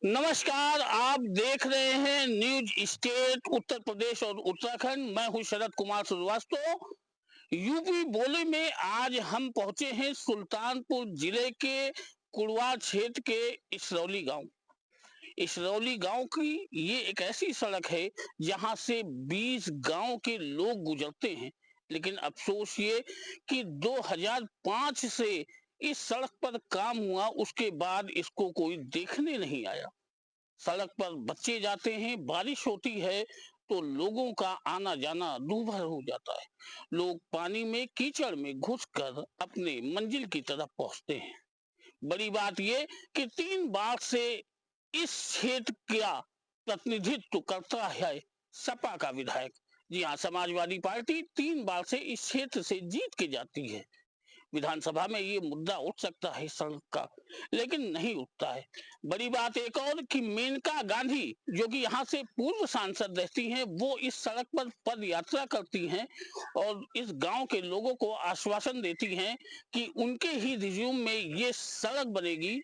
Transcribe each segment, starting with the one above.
नमस्कार, आप देख रहे हैं न्यूज स्टेट उत्तर प्रदेश और उत्तराखंड। मैं हूं शरद कुमार श्रीवास्तव। यूपी बोले में आज हम पहुंचे हैं सुल्तानपुर जिले के कुड़वा क्षेत्र के इसरौली गांव। इसरौली गांव की ये एक ऐसी सड़क है जहां से 20 गांव के लोग गुजरते हैं। लेकिन अफसोस ये कि 2005 से इस सड़क पर काम हुआ, उसके बाद इसको कोई देखने नहीं आया। सड़क पर बच्चे जाते हैं, बारिश होती है तो लोगों का आना जाना दूभर हो जाता है। लोग पानी में कीचड़ में घुसकर अपने मंजिल की तरफ पहुंचते हैं। बड़ी बात ये कि 3 बार से इस क्षेत्र का प्रतिनिधित्व करता है सपा का विधायक। जी हाँ, समाजवादी पार्टी 3 बार से इस क्षेत्र से जीत के जाती है। विधानसभा में ये मुद्दा उठ सकता है सड़क का, लेकिन नहीं उठता है। बड़ी बात एक और कि मेनका गांधी जो कि यहाँ से पूर्व सांसद रहती हैं, वो इस सड़क पर पद यात्रा करती हैं और इस गांव के लोगों को आश्वासन देती हैं कि उनके ही रिज्यूम में ये सड़क बनेगी।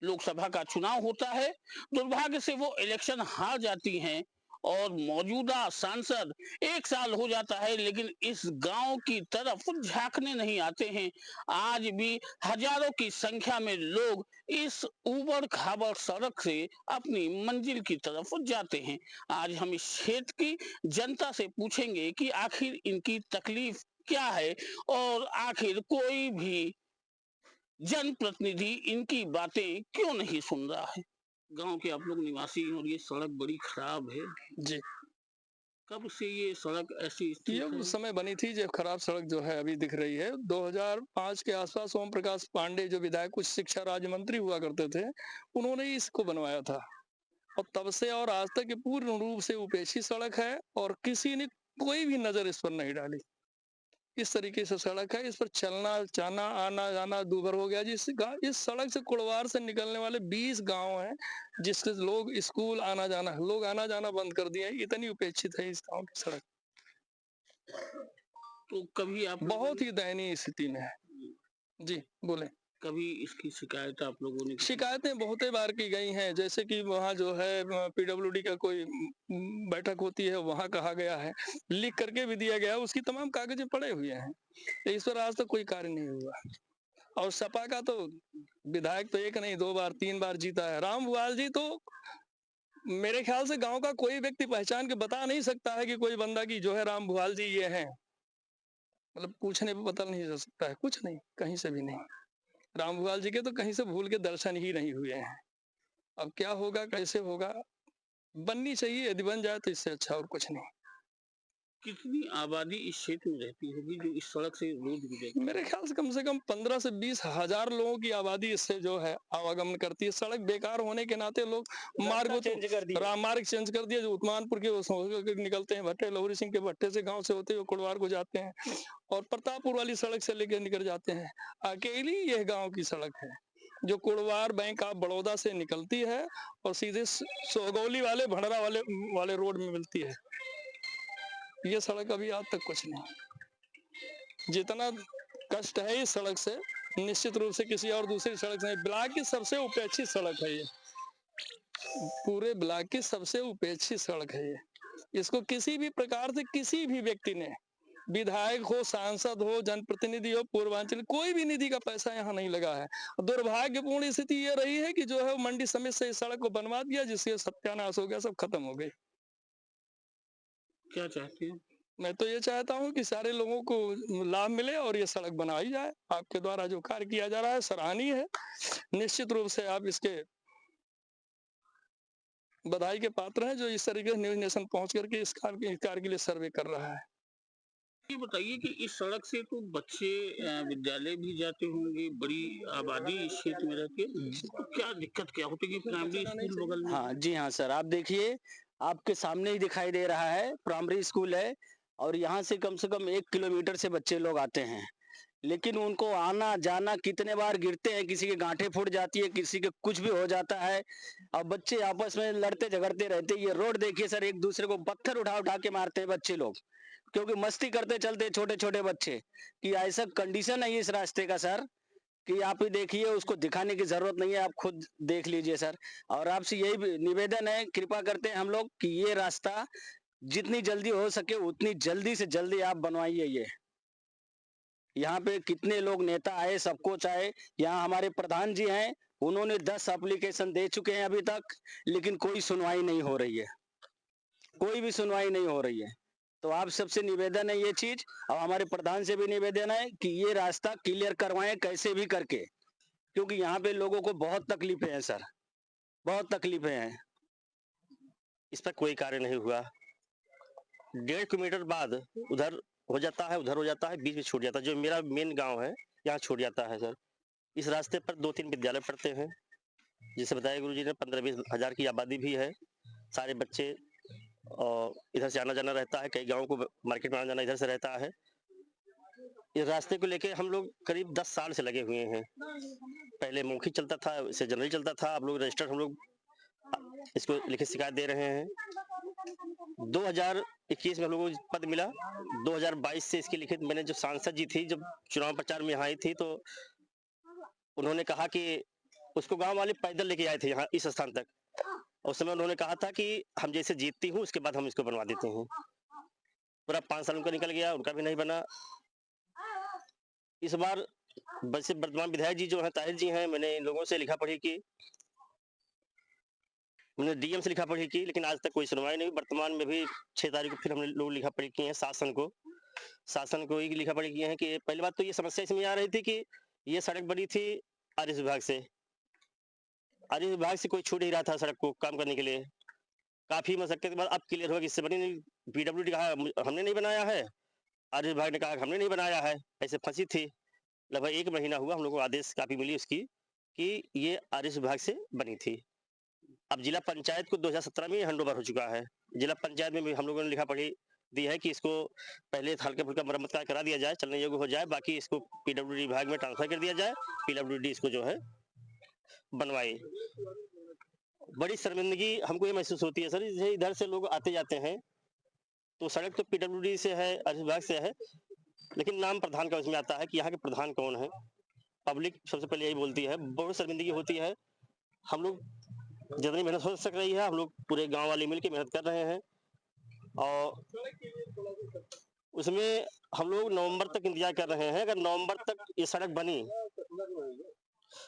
लोकसभा का चुनाव होता है, दुर्भाग्य से वो इलेक्शन हार जाती हैं और मौजूदा सांसद 1 साल हो जाता है लेकिन इस गांव की तरफ झांकने नहीं आते हैं। आज भी हजारों की संख्या में लोग इस ऊबड़ खाबड़ सड़क से अपनी मंजिल की तरफ जाते हैं। आज हम इस क्षेत्र की जनता से पूछेंगे कि आखिर इनकी तकलीफ क्या है और आखिर कोई भी जनप्रतिनिधि इनकी बातें क्यों नहीं सुन रहा है। गांव के आप लोग निवासी हैं और ये सड़क बड़ी खराब है। जी, कब से ये सड़क ऐसी ये स्थित है? उस समय बनी थी जब खराब सड़क जो है अभी दिख रही है। 2005 के आसपास ओम प्रकाश पांडे जो विधायक कुछ शिक्षा राज्य मंत्री हुआ करते थे, उन्होंने ही इसको बनवाया था। और तब से और आज तक ये पूर्ण रूप से उपेक्षित सड़क है और किसी ने कोई भी नज़र इस पर नहीं डाली। इस तरीके से सड़क है, इस पर चलना, जाना, आना-जाना दूभर हो गया। इस सड़क से कुड़वार से निकलने वाले 20 गाँव हैं, जिससे लोग स्कूल आना-जाना बंद कर दिए हैं। इतनी उपेक्षित है इस गाँव की सड़क। तो कभी आप लोगों बहुत ने ही दयनीय स्थिति में है। जी, बोलें। कभी इसकी शिकायत आप लोगों ने की? शिकायतें बहुतें बार की गई हैं, जैसे कि वहाँ जो है पीडब्ल्यूडी का कोई बैठक होती है, वहाँ कहा गया है, लिख करके भी दिया गया है, उसकी तमाम कागज़ें पड़े हुए हैं। इस पर आज तक कोई कार्य नहीं हुआ। और सपा का तो विधायक तो 1 नहीं 2 बार 3 बार जीता है। राम भुआल जी तो मेरे ख्याल से गाँव का कोई व्यक्ति पहचान के बता नहीं सकता है कि कोई बंदा कि जो है राम भुआल जी ये हैं। मतलब पूछने पे पता नहीं चल सकता है, कुछ नहीं, कहीं से भी नहीं। राम भुआल जी के तो कहीं से भूल के दर्शन ही नहीं हुए हैं। अब क्या होगा, कैसे होगा? बननी चाहिए, यदि बन जाए तो इससे अच्छा और कुछ नहीं। कितनी आबादी इस क्षेत्र में रहती होगी जो इस सड़क से रोज गुजरती मेरे ख्याल से कम 15 से 20 हज़ार लोगों की आबादी इससे जो है आवागमन करती है। सड़क बेकार होने के नाते लोग मार्ग को चेंज कर दिया? मार्ग चेंज कर दिया, जो उस्मानपुर के उस होकर निकलते हैं भट्टे, लहुरी सिंह के भट्टे से गाँव से होते हुए कुड़वार को जाते हैं और प्रतापपुर वाली सड़क से लेके निकल जाते हैं। अकेली यह गाँव की सड़क है, जो कुड़वार बैंक ऑफ बड़ौदा से निकलती है और सीधे सोगौली वाले भंडरा वाले रोड में मिलती है। ये सड़क अभी आज तक कुछ नहीं। जितना कष्ट है इस सड़क से, निश्चित रूप से किसी और दूसरी सड़क से नहीं। ब्लॉक की सबसे उपेक्षित सड़क है ये। पूरे ब्लॉक की सबसे उपेक्षित सड़क है ये। इसको किसी भी प्रकार से किसी भी व्यक्ति ने, विधायक हो, सांसद हो, जनप्रतिनिधि हो, पूर्वांचल, कोई भी निधि का पैसा यहाँ नहीं लगा है। दुर्भाग्यपूर्ण स्थिति ये रही है कि जो है मंडी समिति से इस सड़क को बनवा दिया, जिससे सत्यानाश हो गया, सब खत्म हो गई। क्या चाहते हैं? मैं तो ये चाहता हूँ कि सारे लोगों को लाभ मिले और ये सड़क बनाई जाए। आपके द्वारा जो कार्य किया जा रहा है सराहनीय है। निश्चित रूप से आप इसके बधाई के पात्र हैं, जो इस तरीके से न्यूज़ नेशन पहुँच करके इस कार्य के लिए सर्वे कर रहा है। ये बताइए कि इस सड़क से तो बच्चे विद्यालय भी जाते होंगे, बड़ी आबादी इस क्षेत्र में रहती है, तो क्या दिक्कत क्या होती है कि प्राइमरी स्कूल बगल में हाँ, है? जी हाँ सर, आप देखिए, आपके सामने ही दिखाई दे रहा है, प्राइमरी स्कूल है और यहाँ से कम 1 किलोमीटर से बच्चे लोग आते हैं। लेकिन उनको आना-जाना कितने बार गिरते हैं, किसी के गाँठें फूट जाती है, किसी के कुछ भी हो जाता है और बच्चे आपस में लड़ते-झगड़ते रहते हैं। ये रोड देखिए सर, एक-दूसरे को पत्थर उठा-उठा के मारते हैं बच्चे लोग, क्योंकि मस्ती करते चलते छोटे-छोटे बच्चे, कि ऐसा कंडीशन है इस रास्ते का सर, कि आप ही देखिए, उसको दिखाने की जरूरत नहीं है, आप खुद देख लीजिए सर। और आपसे यही निवेदन है, कृपा करते हैं हम लोग कि ये रास्ता जितनी जल्दी हो सके उतनी जल्दी से जल्दी आप बनवाइए। ये यहाँ पे कितने लोग नेता आए, सबको चाहे, यहाँ हमारे प्रधान जी हैं, उन्होंने 10 एप्लीकेशन दे चुके हैं अभी तक, लेकिन कोई सुनवाई नहीं हो रही है, कोई भी सुनवाई नहीं हो रही है। तो आप सबसे निवेदन है ये चीज, और हमारे प्रधान से भी निवेदन है कि ये रास्ता क्लियर करवाएं कैसे भी करके, क्योंकि यहाँ पे लोगों को बहुत तकलीफें हैं सर, बहुत तकलीफें हैं। इस पर कोई कार्य नहीं हुआ। 1.5 किलोमीटर बाद उधर हो जाता है, उधर हो जाता है, बीच में छूट जाता है। जो मेरा मेन गांव है यहाँ छूट जाता है सर। इस रास्ते पर 2-3 विद्यालय पढ़ते हैं, जैसे बताया गुरुजी ने, 15-20 हजार की आबादी भी है। सारे बच्चे और इधर से आना जाना रहता है, कई गाँव को मार्केट में आना जाना इधर से रहता है। इस रास्ते को लेके हम लोग करीब 10 साल से लगे हुए हैं। पहले मौखिक चलता था, इससे जनरल चलता था, अब लोग रजिस्टर हम लोग इसको लिखित शिकायत दे रहे हैं। 2021 में हम लोगों को पद मिला। 2022 से इसकी लिखित, मैंने जो सांसद जी थी, जब चुनाव प्रचार में यहाँ आई थी, तो उन्होंने कहा कि उसको गांव वाले पैदल लेके आए थे यहाँ इस स्थान तक। उस समय उन्होंने कहा था कि हम जैसे जीतती हूँ उसके बाद हम इसको बनवा देते हैं। पूरा 5 साल उनका निकल गया, उनका भी नहीं बना। इस बार वैसे वर्तमान विधायक जी जो है, ताहिर जी हैं, मैंने इन लोगों से लिखा पढ़ी की, मैंने डीएम से लिखा पढ़ी की, लेकिन आज तक कोई सुनवाई नहीं। वर्तमान में भी 6 तारीख को फिर हमने लोग लिखा पढ़ी की है शासन को ही लिखा पढ़ी किए हैं कि पहली बात तो ये समस्या इसमें आ रही थी कि ये सड़क बनी थी आरिस विभाग से। आरिस विभाग से कोई छूट नहीं रहा था सड़क को काम करने के लिए। काफी मशक्कत के बाद अब क्लियर हुआ कि इससे बनी नहीं। पीडब्ल्यूडी कहा हमने नहीं बनाया है, आरिस विभाग ने कहा हमने नहीं बनाया है, ऐसे फंसी थी। लगभग 1 महीना हुआ हम लोग को आदेश कापी मिली उसकी कि ये आरिस विभाग से बनी थी। अब जिला पंचायत को 2017 में हैंड ओवर हो चुका है। जिला पंचायत में भी हम लोगों ने लिखा पढ़ी दी है कि इसको पहले हल्का फुल्का मरम्मत कार्य करा दिया जाए, चलने योग्य हो जाए, बाकी इसको पीडब्ल्यूडी विभाग में ट्रांसफर कर दिया जाए, पीडब्ल्यूडी इसको जो है बनवाए। बड़ी शर्मिंदगी हमको ये महसूस होती है सर, इधर से लोग आते जाते हैं, तो सड़क तो पीडब्ल्यूडी से है, आरिस विभाग से है, लेकिन नाम प्रधान का उसमें आता है कि यहाँ के प्रधान कौन है। पब्लिक सबसे पहले यही बोलती है, बहुत शर्मिंदगी होती है। हम लोग जितनी मेहनत हो सक रही है, हम लोग पूरे गांव वाले मिलकर मेहनत कर रहे हैं, और उसमें हम लोग नवंबर तक इंतजार कर रहे हैं। अगर नवंबर तक ये सड़क बनी,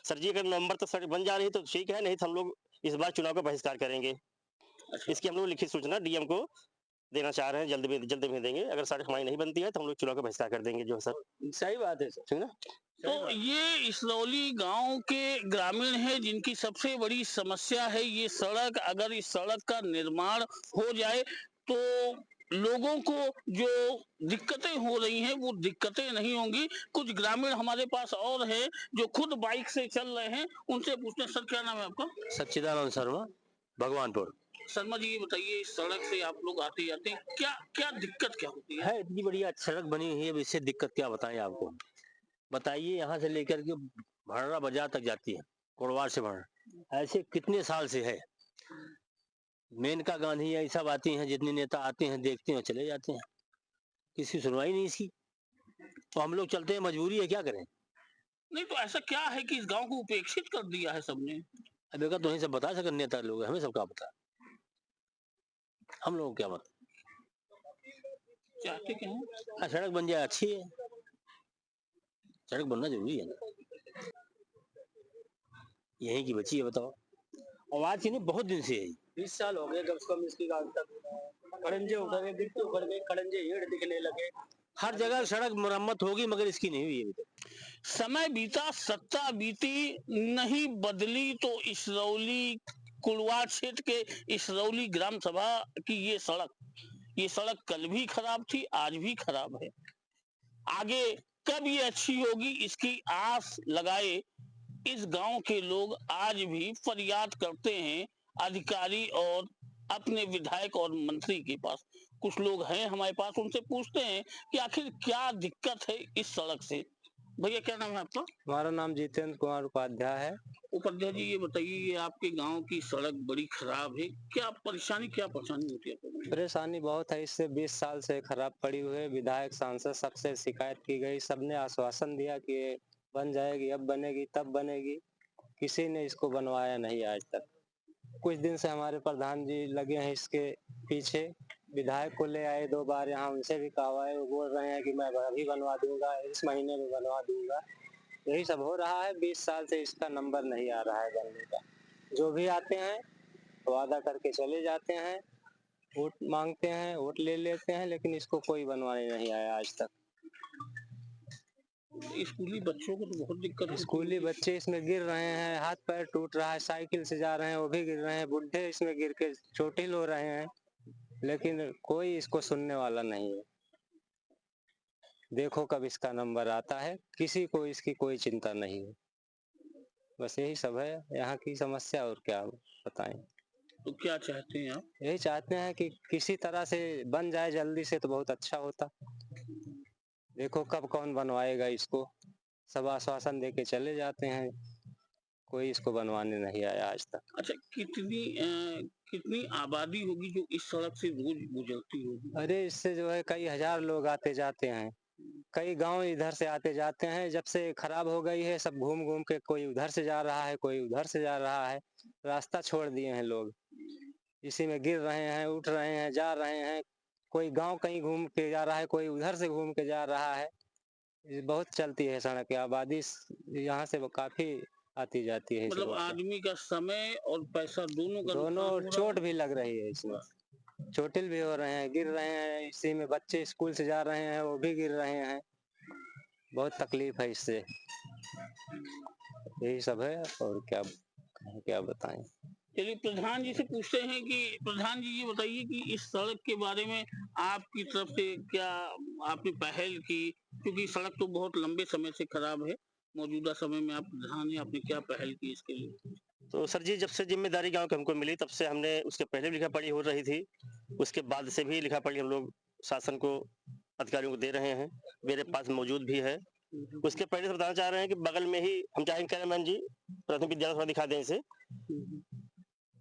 सर जी, अगर नवंबर तक सड़क बन जा रही तो ठीक है, नहीं तो हम लोग इस बार चुनाव का बहिष्कार करेंगे। इसकी हम लोग लिखित सूचना डीएम को देना चाह रहे हैं, जल्द में देंगे। अगर सड़क हमारी नहीं बनती है तो हम लोग चुनाव का बहिष्कार कर देंगे जो सर। सही बात है सर, ठीक है ना। तो ये इसरौली गांव के ग्रामीण हैं जिनकी सबसे बड़ी समस्या है ये सड़क। अगर इस सड़क का निर्माण हो जाए तो लोगों को जो दिक्कतें हो रही हैं वो दिक्कतें नहीं होंगी। कुछ ग्रामीण हमारे पास और हैं जो खुद बाइक से चल रहे हैं, उनसे पूछते हैं। सर, क्या नाम है आपका? सच्चिदानंद शर्मा, भगवानपुर। शर्मा जी, ये बताइए, इस सड़क से आप लोग आते जाते हैं, क्या क्या दिक्कत क्या होती है? इतनी बढ़िया सड़क बनी हुई है, अब इससे दिक्कत क्या बताएं आपको। बताइए, यहाँ से लेकर के भड़रा बाजार तक जाती है, कोड़वार से भड़रा, ऐसे कितने साल से है। मेनका गांधी यही सब आती हैं, जितने नेता आते हैं देखते हैं चले जाते हैं, किसी सुनवाई नहीं इसकी। तो हम लोग चलते हैं, मजबूरी है, क्या करें। नहीं तो ऐसा क्या है कि इस गांव को उपेक्षित कर दिया है सबने? अब देखा तो सब बता सके नेता लोग, हमें सबका पता, हम लोग क्या बता। चाहते क्या हैं? सड़क बन जाए अच्छी है, सड़क बनना जरूरी है ना, यहीं की बची है, बताओ। और आज की नहीं, बहुत दिन से है, 20 साल हो गए कम से कम इसकी गांव तक। खड़ंजे उखड़ गए, गिट्टी उखड़ गए, खड़ंजे हेड़ दिखने लगे। हर जगह सड़क मरम्मत होगी मगर इसकी नहीं हुई अभी तक। समय बीता, सत्ता बीती, नहीं बदली तो इसरौली कुड़वा क्षेत्र के इसरौली ग्राम सभा की ये सड़क कल भी खराब थी, आज भी खराब है। आगे कब ये अच्छी होगी इसकी आस लगाए इस गांव के लोग आज भी फरियाद करते हैं अधिकारी और अपने विधायक और मंत्री के पास। कुछ लोग हैं हमारे पास, उनसे पूछते हैं कि आखिर क्या दिक्कत है इस सड़क से। भैया, क्या नाम है आपका? हमारा नाम जितेंद्र कुमार उपाध्याय है। उपाध्याय जी, ये बताइए, ये आपके गांव की सड़क बड़ी खराब है, क्या परेशानी होती है आपको? परेशानी बहुत है, इससे 20 साल से खराब पड़ी हुई है। विधायक सांसद सबसे शिकायत की गई, सबने आश्वासन दिया कि बन जाएगी, अब बनेगी, तब बनेगी। किसी ने इसको बनवाया नहीं आज तक। कुछ दिन से हमारे प्रधान जी लगे हैं इसके पीछे। विधायक को ले आए 2 बार यहाँ, उनसे भी कहा है, वो बोल रहे हैं कि मैं अभी बनवा दूंगा, इस महीने में बनवा दूंगा। यही सब हो रहा है। 20 साल से इसका नंबर नहीं आ रहा है बनने का। जो भी आते हैं वादा करके चले जाते हैं, वोट मांगते हैं, वोट ले लेते हैं, लेकिन इसको कोई बनवाने नहीं आया आज तक। स्कूली बच्चों को तो बहुत दिक्कत होती स्कूली बच्चे इसमें गिर रहे हैं, हाथ पैर टूट रहा है, साइकिल से जा रहे हैं वो भी गिर रहे हैं, बुढ़े इसमें गिर के चोटिल हो रहे हैं, लेकिन कोई इसको सुनने वाला नहीं है। देखो कब इसका नंबर आता है, किसी को इसकी कोई चिंता नहीं है। बस यही सब है यहाँ की समस्या, और क्या बताएं। तो क्या चाहते हैं आप? यही चाहते हैं कि किसी तरह से बन जाए जल्दी से तो बहुत अच्छा होता। देखो कब कौन बनवाएगा इसको। सब आश्वासन दे के चले जाते हैं, कोई इसको बनवाने नहीं आया आज तक। अच्छा, कितनी आबादी होगी जो इस सड़क से रोज गुजरती होगी? अरे इससे जो है कई हजार लोग आते जाते हैं, कई गांव इधर से आते जाते हैं। जब से खराब हो गई है, सब घूम घूम के कोई उधर से जा रहा है, कोई उधर से जा रहा है, रास्ता छोड़ दिए हैं लोग। इसी में गिर रहे हैं, उठ रहे हैं, जा रहे हैं। कोई गांव कहीं घूम के जा रहा है, कोई उधर से घूम के जा रहा है। ये बहुत चलती है सड़क की आबादी यहाँ से काफी आती जाती है। मतलब आदमी का समय और पैसा दोनों का दोनों नुकसान हो रहा चोट भी लग रही है इसमें, चोटिल भी हो रहे हैं, गिर रहे हैं। इसी में बच्चे स्कूल से जा रहे हैं, वो भी गिर रहे हैं। बहुत तकलीफ है इससे। यही सब है, और क्या बताएं। चलिए प्रधान जी से पूछते हैं कि प्रधान जी ये बताइए कि इस सड़क के बारे में आपकी तरफ से क्या आपने पहल की, क्योंकि सड़क तो बहुत लंबे समय से खराब है। मौजूदा समय में आप प्रधान हैं, आपने क्या पहल की इसके लिए? तो सर जी, जब से जिम्मेदारी गांव की हमको मिली, तब से हमने, उसके पहले भी लिखा पढ़ी हो रही थी, उसके बाद से भी लिखा पढ़ी हम लोग शासन को, अधिकारियों को दे रहे हैं। मेरे पास मौजूद भी है। उसके पहले से बताना चाह रहे हैं कि बगल में ही हम चाहेंगे, कैमरामैन जी प्राथमिक विद्यालय थोड़ा दिखा दें इसे।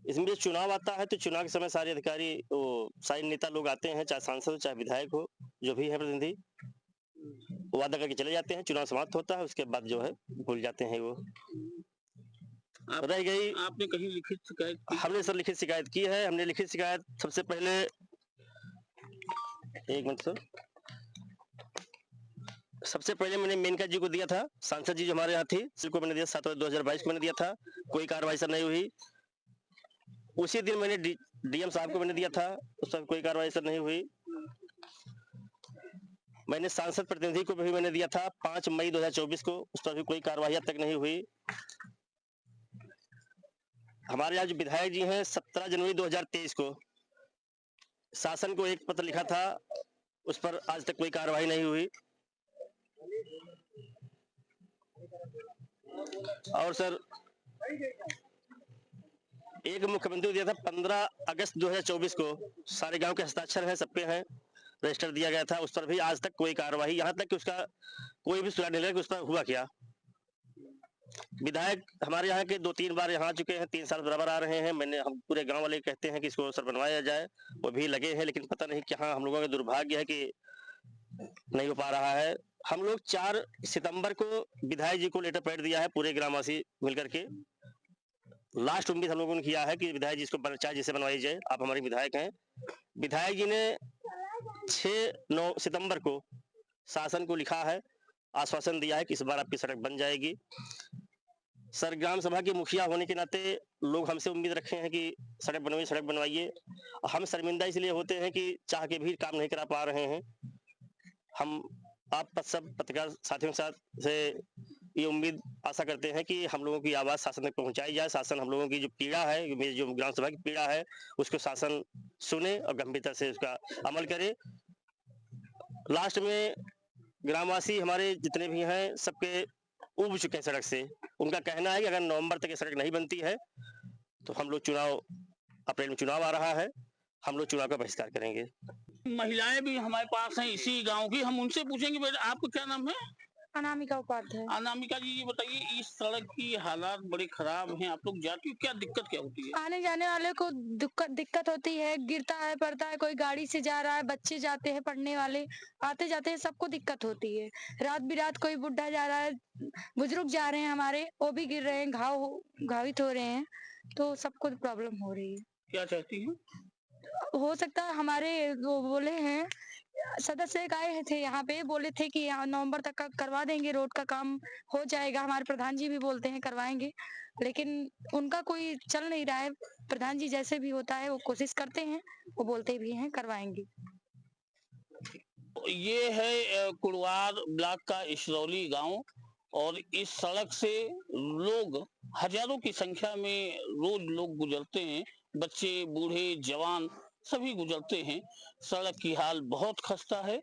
इसमें चुनाव आता है तो चुनाव के समय सारे अधिकारी, वो सारे नेता लोग आते हैं, चाहे सांसद हो चाहे विधायक हो, जो भी है प्रतिनिधि, वादा करके चले जाते हैं। चुनाव समाप्त होता है, उसके बाद जो है भूल जाते हैं वो। रह गई, आपने कहीं लिखित शिकायत की? हमने सर लिखित शिकायत की है। हमने लिखित शिकायत सबसे पहले, एक मिनट सर, सबसे पहले मैंने मेनका जी को दिया था, सांसद जी जो हमारे यहाँ थी, को मैंने दिया 7/2022 को मैंने दिया था। कोई कार्रवाई सर नहीं हुई। उसी दिन मैंने डीएम साहब को मैंने दिया था, उस पर कोई कार्रवाई सर नहीं हुई। मैंने सांसद प्रतिनिधि को भी मैंने दिया था 5 मई 2024 को, उस पर भी कोई कार्रवाई अब तक नहीं हुई। हमारे यहाँ जो विधायक जी हैं, 17 जनवरी 2023 को शासन को एक पत्र लिखा था, उस पर आज तक कोई कार्रवाई नहीं हुई। और सर एक मुख्यमंत्री को दिया था 15 अगस्त 2024 को, सारे गांव के हस्ताक्षर हैं, सबके हैं, रजिस्टर दिया गया था। उस पर भी आज तक कोई कार्रवाई, यहाँ तक कि उसका कोई भी सुराग नहीं लगा कि उस पर हुआ क्या। विधायक हमारे यहाँ के 2-3 बार यहाँ आ चुके हैं, 3 साल बराबर आ रहे हैं। हम पूरे गांव वाले कहते हैं कि इसको सर बनवाया जाए, वो भी लगे हैं, लेकिन पता नहीं क्या हम लोगों का दुर्भाग्य है कि नहीं हो पा रहा है। हम लोग 4 सितंबर को विधायक जी को लेटर पैड दिया है, पूरे ग्रामवासी मिलकर के। लास्ट उम्मीद हम लोगों ने किया है कि विधायक जी इसको चाहे जिसे बनवाई जाए, आप हमारे विधायक हैं। विधायक जी ने 6-9 सितंबर को शासन को लिखा है, आश्वासन दिया है कि इस बार आपकी सड़क बन जाएगी। सर ग्राम सभा के मुखिया होने के नाते लोग हमसे उम्मीद रखे हैं कि सड़क बनवाइए। हम शर्मिंदा इसलिए होते हैं कि चाह के भी काम नहीं करा पा रहे हैं। हम आप सब पत्रकार साथियों के साथ से ये उम्मीद आशा करते हैं कि हम लोगों की आवाज शासन तक पहुंचाई जाए। शासन हम लोगों की जो पीड़ा है, मेरी जो ग्राम सभा की पीड़ा है, उसको शासन सुने और गंभीरता से उसका अमल करे। लास्ट में ग्रामवासी हमारे जितने भी हैं, सबके उब चुके हैं सड़क से। उनका कहना है कि अगर नवंबर तक ये सड़क नहीं बनती है तो हम लोग अप्रैल में चुनाव आ रहा है, हम लोग चुनाव का बहिष्कार करेंगे। महिलाएं भी हमारे पास हैं इसी गांव की, हम उनसे पूछेंगे। बेटा आपका क्या नाम है? अनामिका उपाध्याय। अनामिका जी ये बताइए, इस सड़क की हालात बड़े खराब हैं, आप लोग जाती हो, क्या दिक्कत क्या होती है? आने जाने वाले को दिक्कत होती है, गिरता है पड़ता है, कोई गाड़ी से जा रहा है, बच्चे जाते हैं पढ़ने वाले, आते जाते हैं, सबको दिक्कत होती है। रात बिरात कोई बुढ़ा जा रहा है, बुजुर्ग जा रहे हैं हमारे, वो भी गिर रहे हैं, घावित हो रहे हैं, तो सबको प्रॉब्लम हो रही है। क्या चाहती हैं? हो सकता है हमारे वो बोले हैं, सदस्य एक आए थे यहाँ पे, बोले थे कि यहाँ नवंबर तक का करवा देंगे, रोड का काम हो जाएगा। हमारे प्रधान जी भी बोलते हैं करवाएंगे, लेकिन उनका कोई चल नहीं रहा है। प्रधान जी जैसे भी होता है वो कोशिश करते हैं, वो बोलते भी हैं करवाएंगे। ये है कुड़वार ब्लॉक का इसरौली गांव, और इस सड़क से लोग हजारों की संख्या में रोज लोग गुजरते हैं, बच्चे बूढ़े जवान सभी गुजरते हैं। सड़क की हाल बहुत खस्ता है,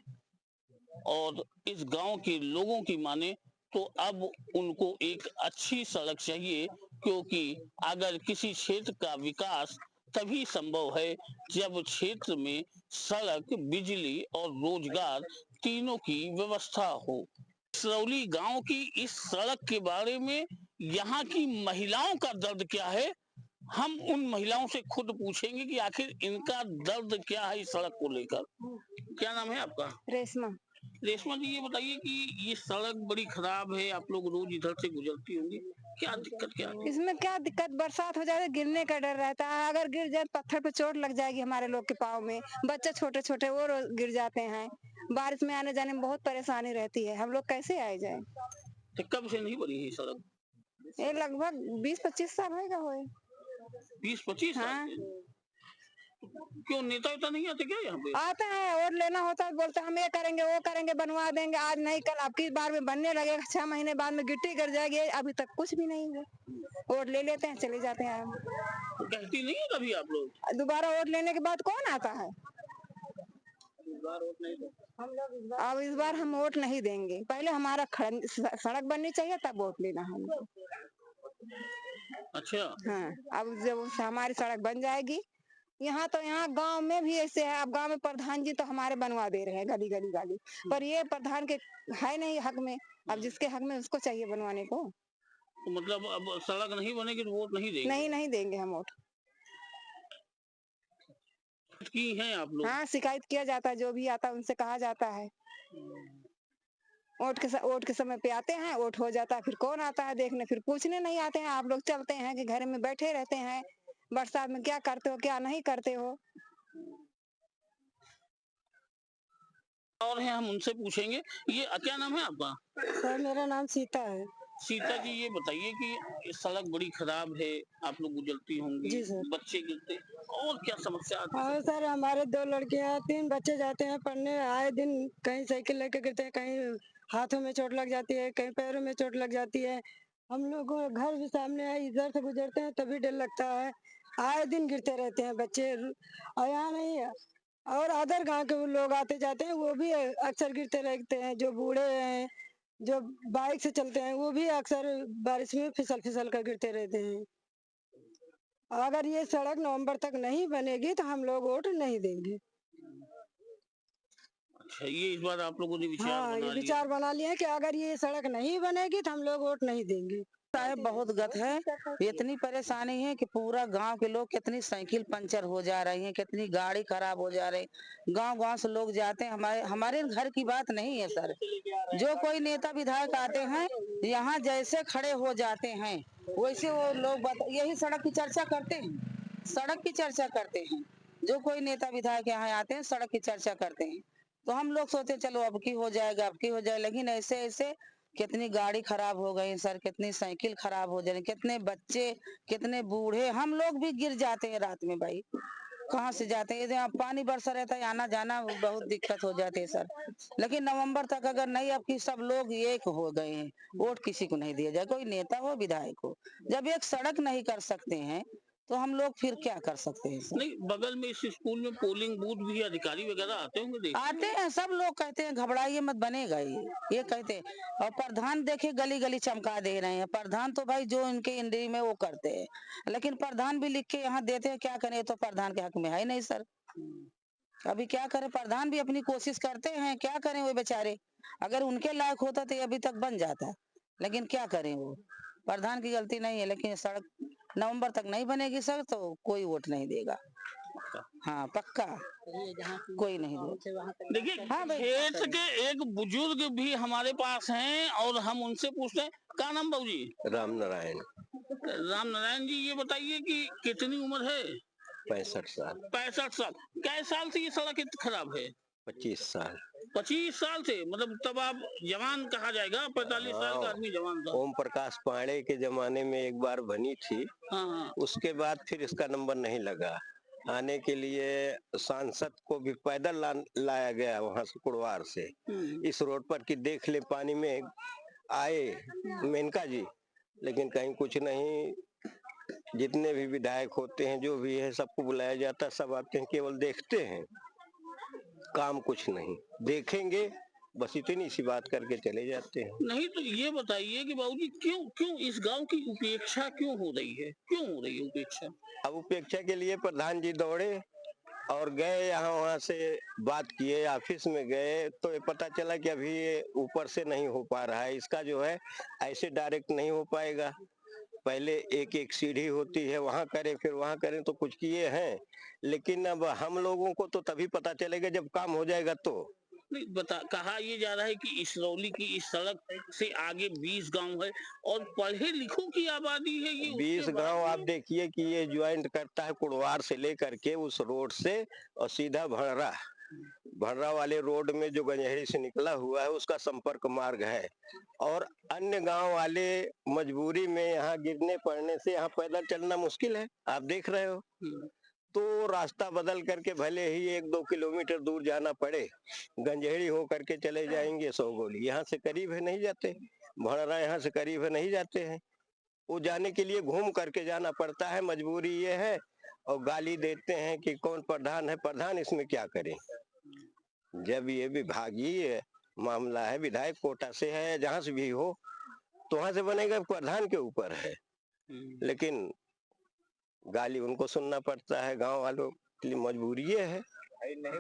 और इस गांव के लोगों की माने तो अब उनको एक अच्छी सड़क चाहिए, क्योंकि अगर किसी क्षेत्र का विकास तभी संभव है जब क्षेत्र में सड़क, बिजली और रोजगार तीनों की व्यवस्था हो। सरौली गांव की इस सड़क के बारे में यहाँ की महिलाओं का दर्द क्या है, हम उन महिलाओं से खुद पूछेंगे कि आखिर इनका दर्द क्या है इस सड़क को लेकर। क्या नाम है आपका? रेशमा। रेशमा जी ये बताइए कि ये सड़क बड़ी खराब है, आप लोग रोज इधर से गुजरती होंगी, क्या दिक्कत क्या है? इसमें क्या दिक्कत, बरसात हो जाए तो गिरने का डर रहता है, अगर गिर जाए पत्थर पे चोट लग जाएगी हमारे लोग के पाँव में, बच्चे छोटे छोटे वो गिर जाते हैं। बारिश में आने जाने में बहुत परेशानी रहती है, हम लोग कैसे आए जाए। तो कब से नहीं बनी है सड़क? ये लगभग 20-25 साल होगा होए। 20-25 साल हाँ। से? क्यों नेता वेता नहीं आते क्या यहाँ पे? आते हैं, वोट लेना होता है, बोलते हैं हम ये करेंगे वो करेंगे, बनवा देंगे, आज नहीं कल आपकी बार में बनने लगेगा, 6 महीने बाद में गिट्टी गिर जाएगी, अभी तक कुछ भी नहीं हुआ। वोट ले लेते हैं, चले जाते हैं। तो कहती नहीं है कभी आप लोग? दोबारा वोट लेने के बाद कौन आता है? अब इस बार हम वोट नहीं देंगे, पहले हमारा सड़क बननी चाहिए तब वोट लेना हमको। अच्छा। हाँ, अब जब हमारी सड़क बन जाएगी, यहाँ तो यहाँ गांव में भी ऐसे है, अब गांव में प्रधान जी तो हमारे बनवा दे रहे हैं गली गली गाली, पर ये प्रधान के है नहीं हक में, अब जिसके हक में उसको चाहिए बनवाने को। तो मतलब अब सड़क नहीं बनेगी तो वोट नहीं देंगे? नहीं देंगे हम वोट। की हैं आप लोग? हाँ, शिकायत किया जाता है, जो भी आता है उनसे कहा जाता है। वोट के समय पे आते हैं, वोट हो जाता है, फिर कौन आता है देखने, फिर पूछने नहीं आते हैं। आप लोग चलते हैं कि घर में बैठे रहते हैं, बरसात में क्या करते हो क्या नहीं करते हो। और हैं, हम उनसे पूछेंगे। ये क्या नाम है आपका? सर मेरा नाम सीता है। सीता जी ये बताइए कि ये सड़क बड़ी खराब है, आप लोग गुजरती होंगी, जी सर। बच्चे गिरते, और क्या समस्या आती है? और सर हमारे 2 लड़कियां 3 बच्चे जाते हैं पढ़ने, आए दिन कहीं साइकिल लेके गिरते हैं, कहीं हाथों में चोट लग जाती है, कहीं पैरों में चोट लग जाती है। हम लोग घर भी सामने है, इधर से गुजरते हैं तभी डर लगता है, आए दिन गिरते रहते हैं बच्चे। और यहाँ नहीं है, और अदर गांव के लोग आते जाते हैं वो भी अक्सर गिरते रहते हैं, जो बूढ़े हैं, जो बाइक से चलते हैं, वो भी अक्सर बारिश में फिसल कर गिरते रहते हैं। अगर ये सड़क नवंबर तक नहीं बनेगी तो हम लोग वोट नहीं देंगे। अच्छा, ये इस बार आप लोगों ने विचार हाँ, बना ये लिया? विचार बना लिया है कि अगर ये सड़क नहीं बनेगी तो हम लोग वोट नहीं देंगे। साहब बहुत गत है, इतनी परेशानी है कि पूरा गांव के लोग, कितनी साइकिल पंचर हो जा रही है, कितनी गाड़ी खराब हो जा रही, गांव से लोग जाते हैं। हमारे घर की बात नहीं है सर, जो कोई नेता विधायक आते हैं यहाँ जैसे खड़े हो जाते हैं वैसे वो लोग यही सड़क की चर्चा करते हैं, सड़क की चर्चा करते हैं। जो कोई नेता विधायक यहाँ आते हैं सड़क की चर्चा करते हैं, तो हम लोग सोचते चलो अब की हो जाएगा, अब की हो जाए, लेकिन ऐसे ऐसे कितनी गाड़ी खराब हो गई सर, कितनी साइकिल खराब हो जाए, कितने बच्चे, कितने बूढ़े, हम लोग भी गिर जाते हैं रात में भाई, कहाँ से जाते हैं, यहाँ पानी बरसा रहता है, आना जाना बहुत दिक्कत हो जाती है सर। लेकिन नवंबर तक अगर नहीं, अब की सब लोग एक हो गए हैं, वोट किसी को नहीं दिया जाए, कोई नेता हो विधायक हो, जब एक सड़क नहीं कर सकते हैं तो हम लोग फिर क्या कर सकते हैं सर? नहीं, बगल में इस स्कूल में पोलिंग बूथ भी अधिकारी वगैरह आते होंगे देखने? आते हैं, सब लोग कहते हैं घबराइए मत, बनेगा ये कहते हैं। और प्रधान देखे गली गली चमका दे रहे हैं, प्रधान तो भाई जो इनके इंद्री में वो करते हैं, लेकिन प्रधान भी लिख के यहाँ देते हैं, क्या करें, तो प्रधान के हक में है नहीं सर। अभी क्या करें, प्रधान भी अपनी कोशिश करते हैं, क्या करें वो बेचारे, अगर उनके लायक होता तो ये अभी तक बन जाता, लेकिन क्या करें, वो प्रधान की गलती नहीं है। लेकिन सड़क नवंबर तक नहीं बनेगी सर तो कोई वोट नहीं देगा। हाँ पक्का, कोई नहीं देगा। देखिए हाँ भाई, क्षेत्र के एक बुजुर्ग भी हमारे पास हैं और हम उनसे पूछते हैं, क्या नाम बाबू जी? राम नारायण। राम नारायण जी, ये बताइए कि कितनी उम्र है? 65 साल। 65 साल। कै साल से ये सड़क इतनी खराब है? 25 साल। 25 साल से, मतलब तब आप जवान कहा जाएगा, 45 साल का आदमी जवान था। ओम प्रकाश पांडे के जमाने में एक बार बनी थी। हाँ। उसके बाद फिर इसका नंबर नहीं लगा। आने के लिए सांसद को भी पैदल लाया गया वहां से, कुड़वार से, इस रोड पर कि देख ले, पानी में आए मेनका जी, लेकिन कहीं कुछ नहीं। जितने भी विधायक होते हैं, जो भी है, सबको बुलाया जाता है, सब आते हैं, केवल देखते हैं, काम कुछ नहीं। देखेंगे बस, इतनी सी बात करके चले जाते हैं। नहीं तो ये बताइए कि बाबूजी क्यों इस गांव की उपेक्षा क्यों हो रही है? क्यों हो रही है उपेक्षा? अब उपेक्षा के लिए प्रधान जी दौड़े और गए यहाँ, वहाँ से बात किए, ऑफिस में गए तो ये पता चला कि अभी ये ऊपर से नहीं हो पा रहा है। इसका जो है ऐसे डायरेक्ट नहीं हो पाएगा, पहले एक एक सीढ़ी होती है, वहां करें फिर वहां करें, तो कुछ किए हैं। लेकिन अब हम लोगों को तो तभी पता चलेगा जब काम हो जाएगा। तो नहीं कहा ये जा रहा है कि इसरौली की इस सड़क से आगे 20 गांव है और पढ़े लिखों की आबादी है। ये 20 गांव आप देखिए कि ये ज्वाइंट करता है कुड़वार से लेकर के उस रोड से, और सीधा भंडरा वाले रोड में जो गंजहरी से निकला हुआ है उसका संपर्क मार्ग है। और अन्य गांव वाले मजबूरी में यहाँ गिरने पड़ने से यहाँ पैदल चलना मुश्किल है, आप देख रहे हो। तो रास्ता बदल करके भले ही 1-2 किलोमीटर दूर जाना पड़े, गंजहरी हो करके चले जाएंगे 100 गोली। यहाँ से करीब है, नहीं जाते। भंडरा यहाँ से करीब है, नहीं जाते हैं। वो जाने के लिए घूम करके जाना पड़ता है, मजबूरी ये है। और गाली देते हैं कि कौन प्रधान है, प्रधान इसमें क्या करे। जब ये विभागीय मामला है, विधायक कोटा से है, जहां से भी हो, तो वहां से बनेगा, प्रधान के ऊपर है। लेकिन गाली उनको सुनना पड़ता है। गांव वालों के लिए मजबूरी ये है,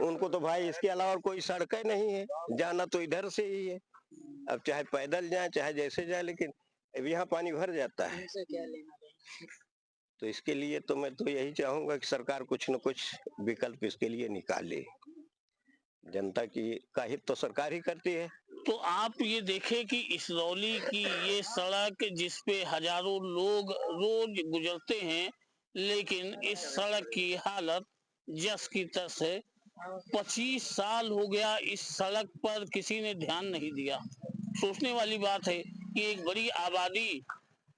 उनको तो भाई इसके अलावा कोई सड़कें नहीं है, जाना तो इधर से ही है। अब चाहे पैदल जाए चाहे जैसे जाए, लेकिन अब यहाँ पानी भर जाता है। तो इसके लिए तो मैं तो यही चाहूंगा कि सरकार कुछ न कुछ विकल्प इसके लिए निकाले। जनता की का हित तो सरकार ही करती है। तो आप ये देखें कि इसरौली की ये सड़क जिस पे हजारों लोग रोज गुजरते हैं, लेकिन इस सड़क की हालत जस की तस है। 25 साल हो गया इस सड़क पर किसी ने ध्यान नहीं दिया। सोचने वाली बात है कि एक बड़ी आबादी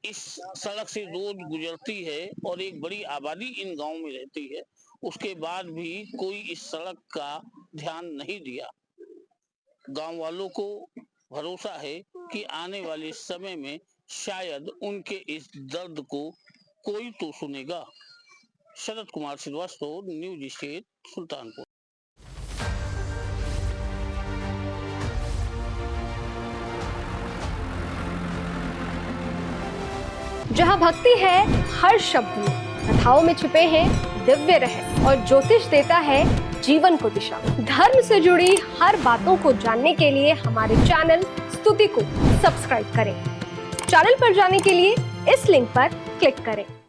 इस सड़क से रोज गुजरती है और एक बड़ी आबादी इन गांव में रहती है, उसके बाद भी कोई इस सड़क का ध्यान नहीं दिया। गांव वालों को भरोसा है कि आने वाले समय में शायद उनके इस दर्द को कोई तो सुनेगा। Sharad Kumar Srivastava, news state, Sultanpur. जहाँ भक्ति है हर शब्द में, कथाओं में छुपे हैं दिव्य रहस्य और ज्योतिष देता है जीवन को दिशा। धर्म से जुड़ी हर बातों को जानने के लिए हमारे चैनल स्तुति को सब्सक्राइब करें। चैनल पर जाने के लिए इस लिंक पर क्लिक करें।